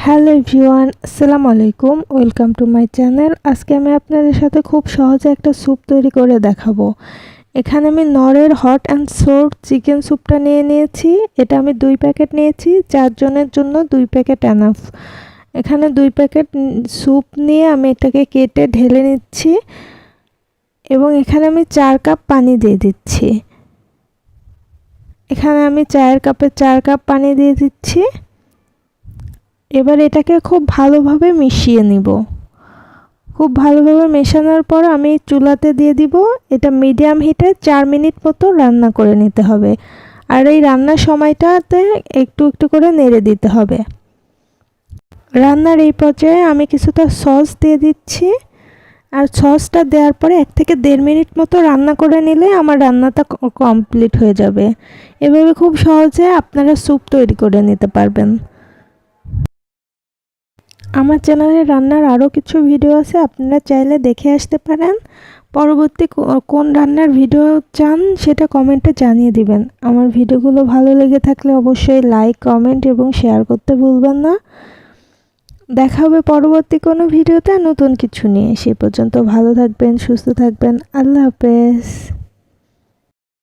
Hello everyone, আসসালামু আলাইকুম। Welcome to my channel. আজকে আমি আপনাদের সাথে খুব সহজে একটা স্যুপ তৈরি করে দেখাবো। এখানে আমি নরের হট অ্যান্ড সোর চিকেন স্যুপটা নিয়েছি। এটা আমি 2 প্যাকেট নিয়েছি। 4 জনের জন্য 2 প্যাকেট এনাফ। এখানে 2 প্যাকেট স্যুপ নিয়ে আমি এটাকে কেটে ঢেলে নিচ্ছি এবং এখানে আমি 4 কাপ পানি দিয়ে দিচ্ছি। এখানে আমি চায়ের কাপে 4 কাপ পানি দিয়ে দিচ্ছি। এবার এটাকে খুব ভালোভাবে মিশিয়ে নিব। খুব ভালোভাবে মেশানোর পর আমি চুলাতে দিয়ে দিব। এটা মিডিয়াম হিটে 4 মিনিট মতো রান্না করে নিতে হবে। আর এই রান্নার সময়টাতে একটু একটু করে নেড়ে দিতে হবে। রান্নার এই পর্যায়ে আমি কিছুটা সস দিয়ে দিচ্ছি। আর সসটা দেওয়ার পরে 1 থেকে 1.5 মিনিট মতো রান্না করে নিলে আমার রান্নাটা কমপ্লিট হয়ে যাবে। এভাবে খুব সহজে আপনারা স্যুপ তৈরি করে নিতে পারবেন। আমার চ্যানেলে রান্নার আরও কিছু ভিডিও আছে, আপনারা চাইলে দেখে আসতে পারেন। পরবর্তী কোন রান্নার ভিডিও চান সেটা কমেন্টে জানিয়ে দিবেন। আমার ভিডিওগুলো ভালো লেগে থাকলে অবশ্যই লাইক, কমেন্ট এবং শেয়ার করতে ভুলবেন না। দেখা হবে পরবর্তী কোনো ভিডিওতে নতুন কিছু নিয়ে। সে পর্যন্ত ভালো থাকবেন, সুস্থ থাকবেন। আল্লাহ হাফেজ।